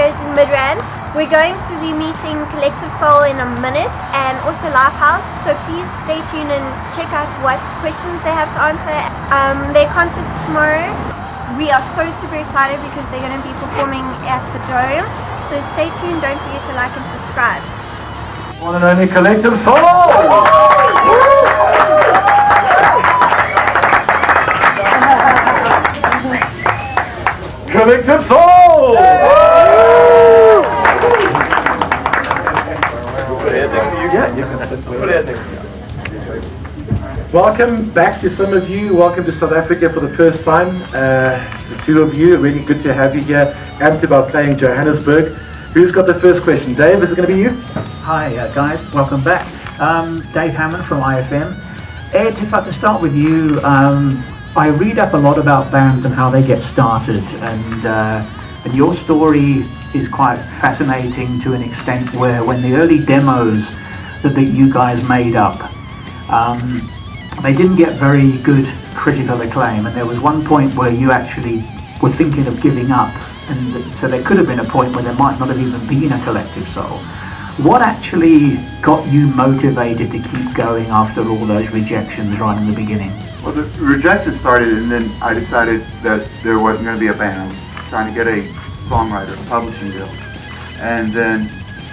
Studios in Midrand. We're going to be meeting Collective Soul in a minute and also Lifehouse, so please stay tuned and check out what questions they have to answer. Their concert's tomorrow. We are so super excited because they're going to be performing at the Dome, so stay tuned, don't forget to like and subscribe. One and only Collective Soul! Collective Soul! Yeah, you can sit there. Welcome back to some of you. Welcome to South Africa for the first time. To two of you, really good to have you here. Amped about playing Johannesburg. Who's got the first question? Dave, is it going to be you? Hi guys, welcome back. Dave Hammond from IFM. Ed, if I can start with you, I read up a lot about bands and how they get started, and your story is quite fascinating to an extent where when the early demos that you guys made up, they didn't get very good critical acclaim, and there was one point where you actually were thinking of giving up, and so there could have been a point where there might not have even been a Collective Soul. What actually got you motivated to keep going after all those rejections right in the beginning? Well, the rejection started, and then I decided that there wasn't going to be a band. I was trying to get a songwriter, a publishing deal. And then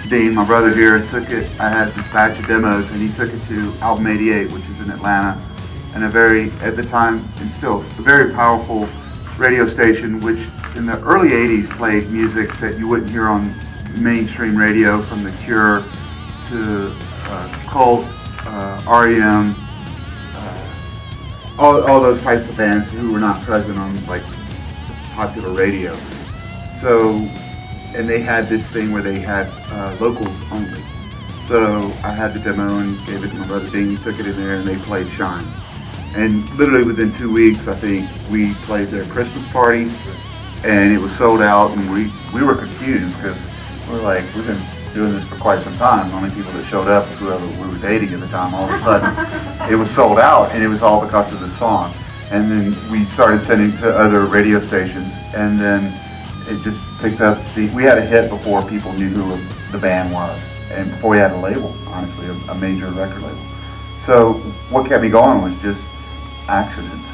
Dean, my brother here, took it. I had this batch of demos, and he took it to Album 88, which is in Atlanta, and at the time, and still, a very powerful radio station, which in the early 80s played music that you wouldn't hear on mainstream radio, from The Cure to Cult, REM, all those types of bands who were not present on like popular radio. So, and they had this thing where they had locals only. So I had the demo and gave it to my brother Dean. He took it in there and they played Shine. And literally within 2 weeks, I think, we played their Christmas party, and it was sold out. And we were confused because we're like, we've been doing this for quite some time. The only people that showed up was whoever we were dating at the time. All of a sudden, it was sold out, and it was all because of the song. And then we started sending to other radio stations, and then it just picked up speed. We had a hit before people knew who the band was, and before we had a label, honestly, a major record label. So what kept me going was just accidents.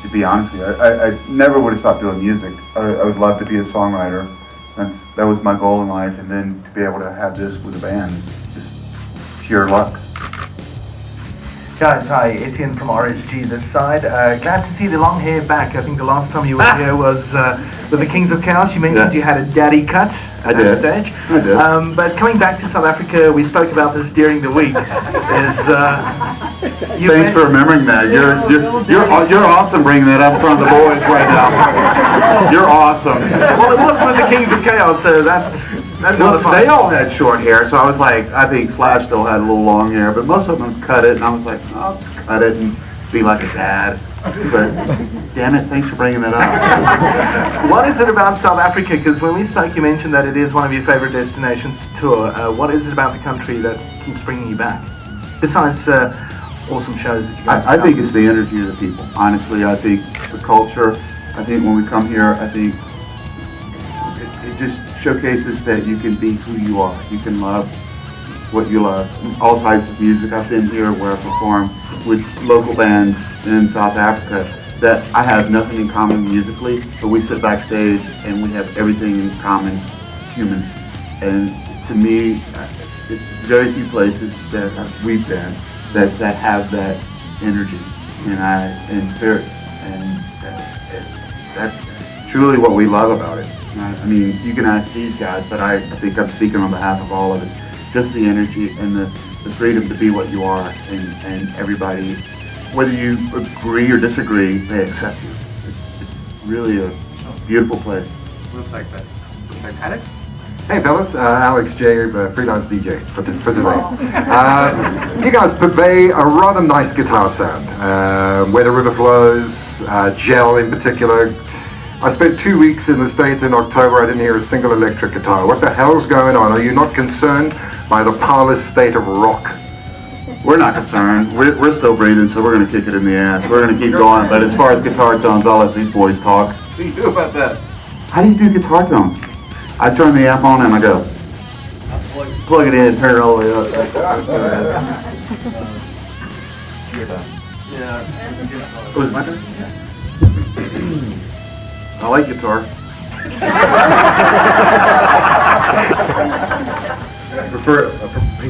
To be honest with you, I never would have stopped doing music. I would love to be a songwriter. That was my goal in life, and then to be able to have this with a band is just pure luck. Guys, hi, Etienne from RSG this side. Glad to see the long hair back. I think the last time you were here was with the Kings of Chaos. You mentioned you had a daddy cut at that stage. I did. But coming back to South Africa, we spoke about this during the week. Thanks for remembering that. You're awesome bringing that up in front of the boys right now. You're awesome. Well, it was with the Kings of Chaos, so that's well, they all had short hair, so I was like, I think Slash still had a little long hair, but most of them cut it, and I was like, I'll just cut it and be like a dad. But damn it, thanks for bringing that up. What is it about South Africa? Because when we spoke, you mentioned that it is one of your favorite destinations to tour. What is it about the country that keeps bringing you back? Besides awesome shows that you guys I think it's the energy of the people. Honestly, I think the culture. I think when we come here, I think it just showcases that you can be who you are. You can love what you love. All types of music. I've been here where I perform with local bands in South Africa that I have nothing in common musically, but we sit backstage and we have everything in common, human. And to me, it's very few places that we've been that have that energy and spirit, and that's truly what we love about it. I mean, you can ask these guys, but I think I'm speaking on behalf of all of us. Just the energy and the freedom to be what you are, and everybody, whether you agree or disagree, they accept you. It's really a beautiful place. Looks like that. Looks like Alex? Hey fellas, Alex J, freelance DJ for today. You guys purvey a rather nice guitar sound. Where the River Flows, Gel in particular. I spent 2 weeks in the States in October. I didn't hear a single electric guitar. What the hell's going on? Are you not concerned by the parlous state of rock? We're not concerned. We're still breathing, so we're going to kick it in the ass. We're going to keep going. But as far as guitar tones, I'll let these boys talk. What do you do about that? How do you do guitar tones? I turn the amp on and I go. Plug it in and turn it all the way up. Oh, is it my turn? I like guitar.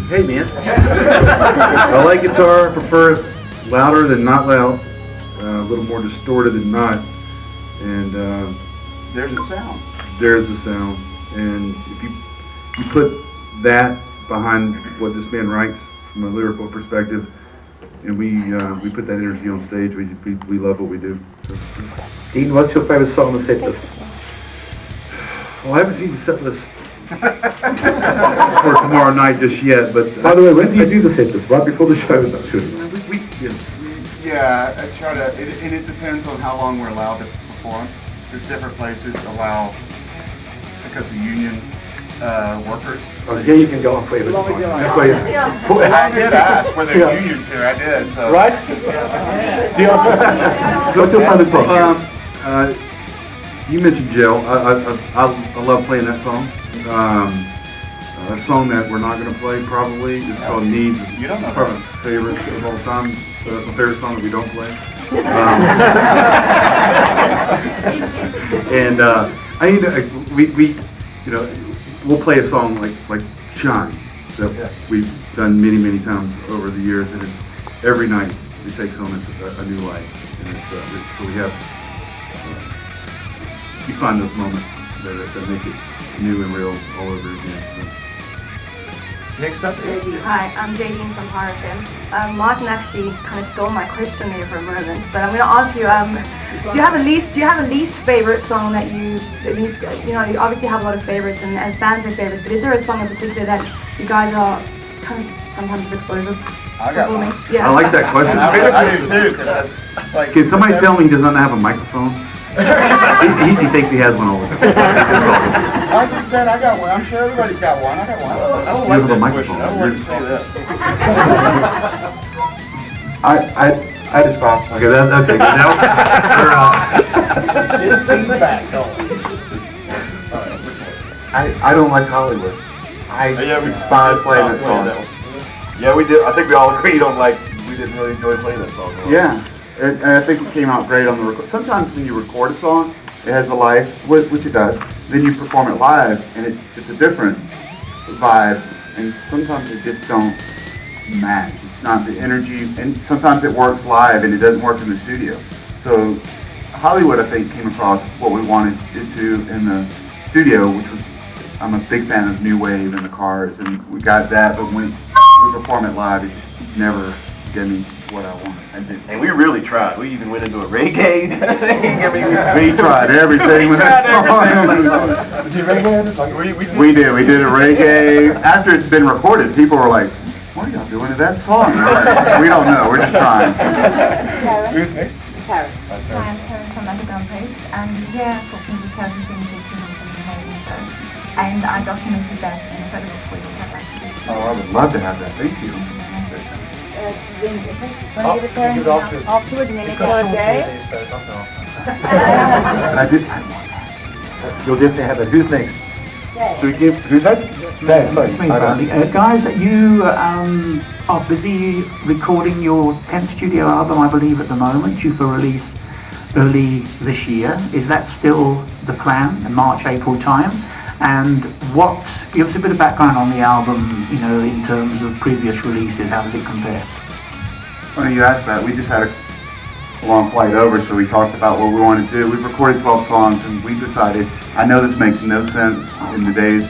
Hey man. I like guitar, prefer it louder than not loud, a little more distorted than not, and There's a sound. there's the sound. And if you put that behind what this band writes from a lyrical perspective, and we put that energy on stage, we love what we do. So, Dean, what's your favorite song on the set list? well, I haven't seen the set list for tomorrow night just yet, but By the way, when do you do the set list? Right before the show, I'm sure. Yeah, I try to, it depends on how long we're allowed to perform. There's different places allow, because of union workers. Oh, yeah, you can go on forever. That's why I did ask were there unions here, I did, so. Right? What's your favorite song? You mentioned Jail. I love playing that song. A song that we're not going to play probably is called Needs. You don't know Probably my favorite of all time. My favorite song that we don't play. And I need to, we'll play a song like Shine that we've done many times over the years, and every night it takes on a new life. And so we have, you find those moments that make it new and real all over again. So. Next up is... Hi, I'm Jadine from RFM. Martin actually kind of stole my question there for a moment, but I'm going to ask you: do you have a least favorite song that you you obviously have a lot of favorites and as bands have favorites, but is there a song in particular that you guys are kind of sometimes exposed? I got one. Yeah. I like that question. I do too, because that's like... Can somebody tell me he does not have a microphone? he thinks he has one all the time. I just said I got one. I'm sure everybody's got one. I got one. I don't You have a microphone. I don't like to say that. I despise. Okay, that's okay. It's feedback, don't I don't like Hollywood. I despise playing that song. Yeah, we did. I think we all agreed on we didn't really enjoy playing that song. Yeah, and I think it came out great on the record. Sometimes when you record a song, it has a life, which it does. Then you perform it live, and it's a different vibe. And sometimes it just don't match. It's not the energy, and sometimes it works live and it doesn't work in the studio. So Hollywood, I think, came across what we wanted it to in the studio, which was, I'm a big fan of New Wave and the Cars, and we got that, but when we perform it live, it just never gave me what I wanted. And we really tried. We even went into a reggae thing. We tried everything with that song. We did a reggae. After it's been recorded, people were like, what are y'all doing to that song? Like, we don't know, we're just trying. Karen. Hi, I'm Karen from Underground Place, and yeah, talking to Karen things that you from the amazing show. And I documented that in a photo for you. Oh, I would love to have that. Thank you. Afterwards, and then it's all day. I want that. You'll definitely have it. Who's next? Should we give, who's that? Dave, sorry. Me, Brandy. Guys, you are busy recording your 10th studio album, I believe, at the moment, due for release early this year. Is that still the plan, in March, April time? And give us a bit of background on the album, in terms of previous releases. How does it compare? Funny you asked that. We just had a long flight over, so we talked about what we wanted to do. We've recorded 12 songs, and we decided, I know this makes no sense in today's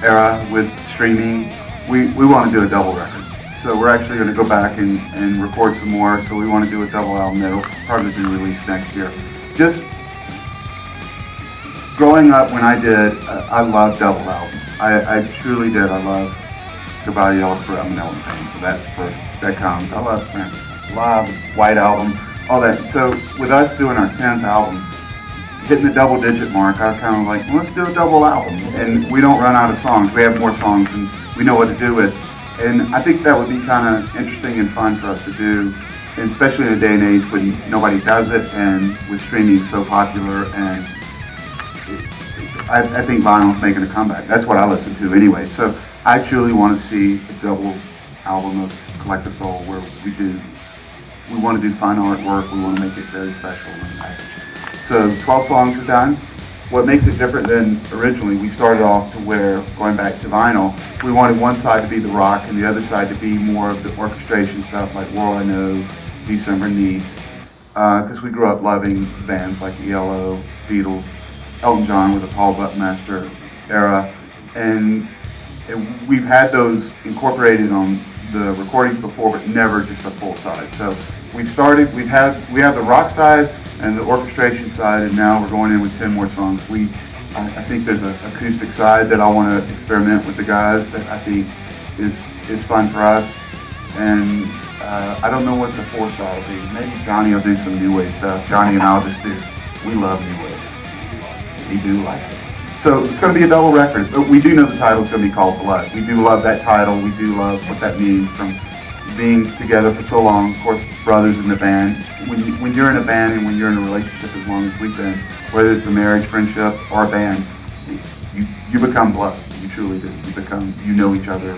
era with streaming. We want to do a double record. So we're actually going to go back and record some more. So we want to do a double album that will probably be released next year. Just growing up when I did, I loved double albums. I truly did. I love Goodbye Yellow Fruit. I'm an Ellen fan, so that counts. I love Live, White Album, all that. So with us doing our 10th album, hitting the double-digit mark, I was kind of like, let's do a double album. And we don't run out of songs. We have more songs, and we know what to do with. And I think that would be kind of interesting and fun for us to do, and especially in a day and age when nobody does it, and with streaming so popular. And I think vinyl's making a comeback. That's what I listen to anyway. So I truly want to see a double album of Collective Soul where we want to do fine artwork. We want to make it very special and nice. So 12 songs are done. What makes it different than originally, we started off to where, going back to vinyl, we wanted one side to be the rock and the other side to be more of the orchestration stuff like World I Know, December Needs, because we grew up loving bands like ELO, Beatles, Elton John with the Paul Buckmaster era, and we've had those incorporated on the recordings before, but never just a full side. So we have the rock side and the orchestration side, and now we're going in with 10 more songs. I think there's an acoustic side that I want to experiment with the guys that I think is fun for us, and I don't know what the fourth side will be. Maybe Johnny will do some new wave stuff. Johnny and I'll just we love new wave. We do like it. So it's going to be a double record, but we do know the title's going to be called Blood. We do love that title. We do love what that means from being together for so long, of course, brothers in the band. When you're in a band and when you're in a relationship as long as we've been, whether it's a marriage, friendship, or a band, you become blood. You truly do. You know each other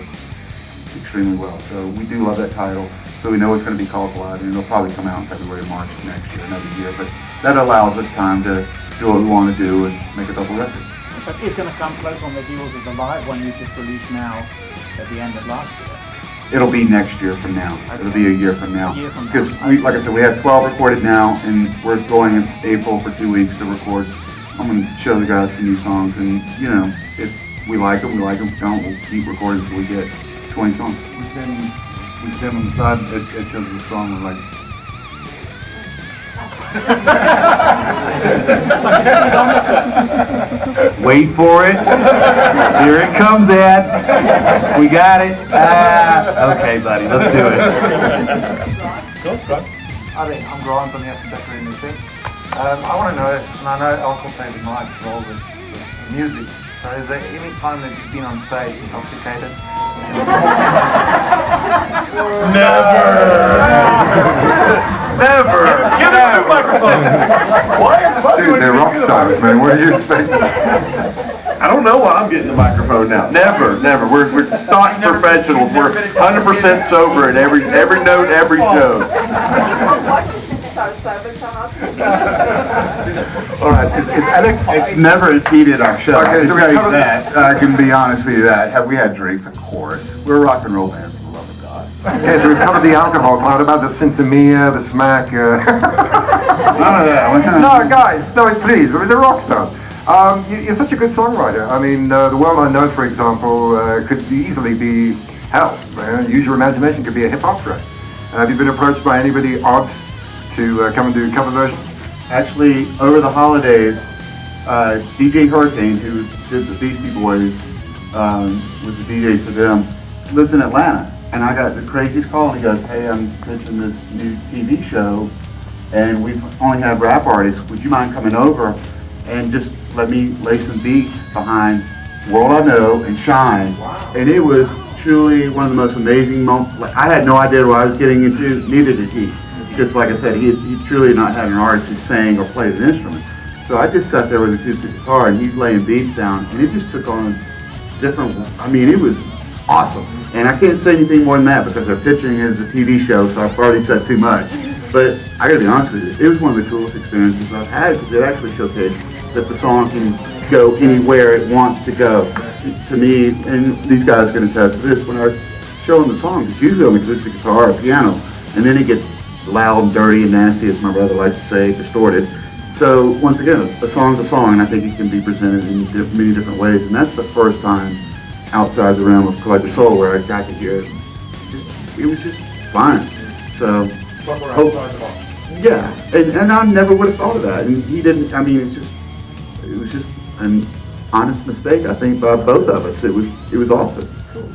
extremely well. So we do love that title. So we know it's going to be called Blood, and it'll probably come out in February, March next year, another year. But that allows us time to do what we want to do and make a double record. But it's going to come close on the heels of the live one you just released now at the end of last year. It'll be next year from now. Okay. It'll be a year from now. Because, Okay. like I said, we have 12 recorded now, and we're going in April for 2 weeks to record. I'm going to show the guys some new songs, and, if we like them, we like them. If we don't, we'll keep recording until we get 20 songs. We stand on the side and it shows the song, we're like... Wait for it. Here it comes, Ed. We got it. Okay, buddy, let's do it. I think I'm Brian from the Active Decorating Thing. I want to know, and I know alcohol plays a nice role with music, so is there any time that you've been on stage intoxicated? Never. Give it the microphone. Dude, they're rock stars, man. What do you expect? I don't know why I'm getting the microphone now. Never. We're staunch professionals. We're 100% sober at every note, every show. All right, it's never impeded our show. Okay, so we covered that. I can be honest with you that. Have we had drinks? Of course. We're a rock and roll band, for the love of God. Okay, so we've covered the alcohol part, about the Sinsemia, the smack. None of that. No, guys, no, please, I mean, the rock stars. You're such a good songwriter. I mean, The World I Know, for example, could easily be hell. Use Your Imagination could be a hip-hop track. Have you been approached by anybody odd to come and do cover versions? Actually, over the holidays, DJ Hurricane, who did the Beastie Boys, was the DJ for them, lives in Atlanta. And I got the craziest call, and he goes, "Hey, I'm pitching this new TV show, and we only have rap artists. Would you mind coming over and just let me lay some beats behind World I Know and Shine?" Wow. And it was truly one of the most amazing moments. Like, I had no idea what I was getting into, neither did he. Because like I said, he truly not had an artist who sang or played an instrument. So I just sat there with an acoustic guitar and he's laying beats down, and it just took on different, it was awesome. And I can't say anything more than that because our pitching is a TV show, so I've already said too much. But I gotta be honest with you, it was one of the coolest experiences I've had because it actually showcased that the song can go anywhere it wants to go. To me, and these guys can attest to this, when I show them the song, it's usually on acoustic guitar or piano, and then it gets loud and dirty and nasty, as my brother likes to say, distorted. So once again, a song's a song, and I think it can be presented in many different ways, and that's the first time outside the realm of Collective Soul where I got to hear it. It was just fine. So, yeah, and I never would have thought of that, and he didn't. It was just an honest mistake, I think, by both of us. It was awesome. Cool.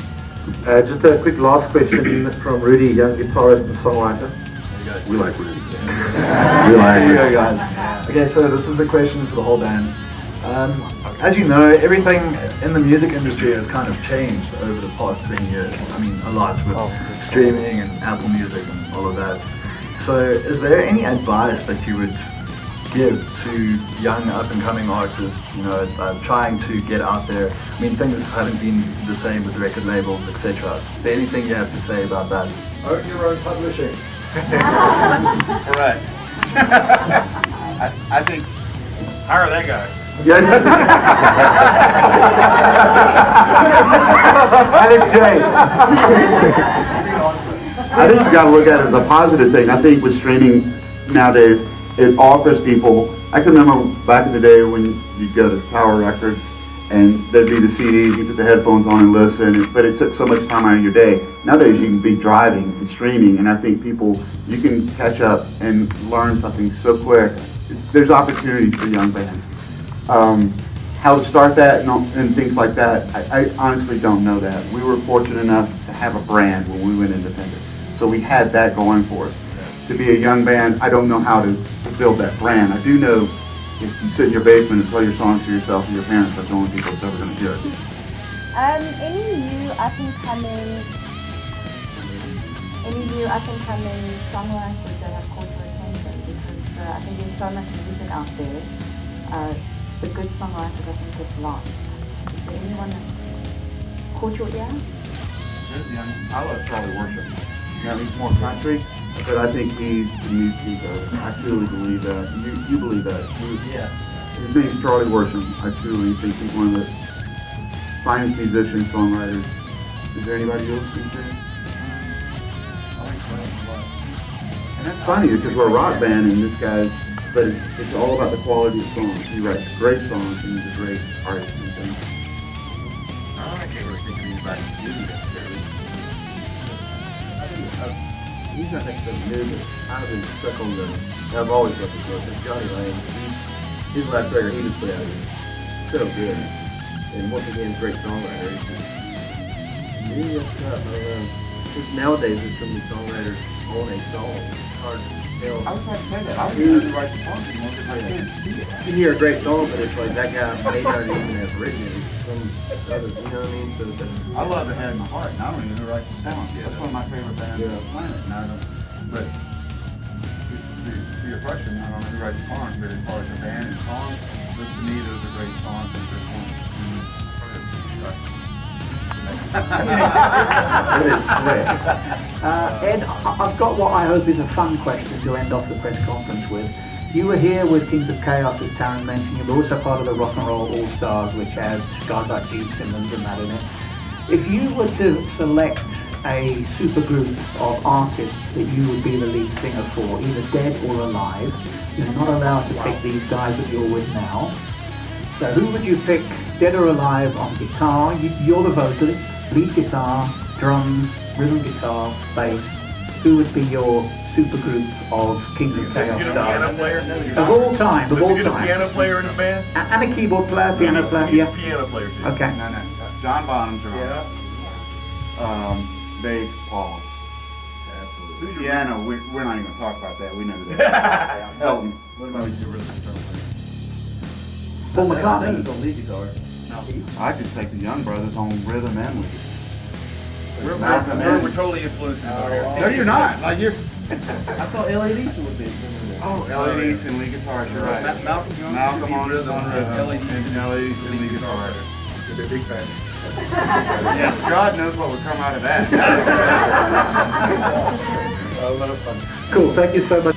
Just a quick last question from Rudy, young guitarist and songwriter. We like Rudy. There you go, guys. Okay, so this is a question for the whole band. As you know, everything in the music industry has kind of changed over the past 20 years. A lot with streaming and Apple Music and all of that. So is there any advice that you would give to young up-and-coming artists, you know, trying to get out there? I mean, things haven't been the same with record labels, etc. Is there anything you have to say about that? Own your own publishing. Correct. I think Hire that guy. Alex J. I think you got to look at it as a positive thing. I think with streaming nowadays, it offers people. I can remember back in the day when you'd go to Tower Records and there'd be the CDs, you put the headphones on and listen, but it took so much time out of your day. Nowadays you can be driving and streaming, and I think you can catch up and learn something so quick. There's opportunities for young bands. How to start that and things like that, I honestly don't know that. We were fortunate enough to have a brand when we went independent. So we had that going for us. To be a young band, I don't know how to build that brand. I do know if you sit in your basement and play your songs to yourself and your parents are the only people that's ever going to hear it. Any new up-and-coming songwriters that have caught your attention? Because I think there's so much music out there. The good songwriters, I think, get lost. Is there anyone that's caught your ear? I love Charlie Worship. You know, he's more country, but I think he's the new Chico. I truly believe that. You believe that? Yeah. His name's Charlie Worship. I truly think he's one of the finest musicians, songwriters. Is there anybody else who thinks? And that's funny because we're a rock band and this guy's, but it's all about the quality of songs. He writes great songs and he's a great artist and things. I can't really think of anybody who's doing that. He's not necessarily new, but I've been stuck on I've always loved his work. Johnny Lane, his last record he just put out is so good. And once again, great songwriter. Maybe that's tough, I don't know. Because nowadays there's so many songwriters on a song, it's hard to tell. I was trying to say that. I was going to write the song anymore because I can't see it. You can hear a great song, but it's like that guy may not even have written it. It's some other, you know what I mean? So I love the Head in My Heart, and I don't even know who writes the songs. That's one of my favorite bands on the planet. And I don't, but to your question, I don't know who writes the songs, but as far as the band and songs, to me those are great songs and good points. Ed, I've got what I hope is a fun question to end off the press conference with. You were here with Kings of Chaos, as Taryn mentioned. You were also part of the Rock and Roll All-Stars, which has guys like Gene Simmons and that in it. If you were to select a supergroup of artists that you would be the lead singer for, either dead or alive, you're not allowed to pick these guys that you're with now. So who would you pick, dead or alive, on guitar? You're the vocalist, lead guitar, drums, rhythm guitar, bass. Who would be your supergroup of Kings of Chaos stars? Of all time, of all time. A piano player in the band? And a keyboard player, piano player, yeah. Piano player too. Okay. No. John Bonham's around. Bass, Paul. Absolutely. Piano, we're not even going to talk about that. We know that. Elton. What about you, rhythm guitar Paul McCartney. on lead guitar. I just take the Young Brothers on rhythm and lead. We're totally influenced over here. No, you're not. Like you're. I thought L.A. Easton would be. Oh, L.A. Easton lead guitar. You're right. Malcolm on rhythm and L.A. Easton lead guitar. You're a big fan. Yeah, God knows what would come out of that. Cool. Thank you so much.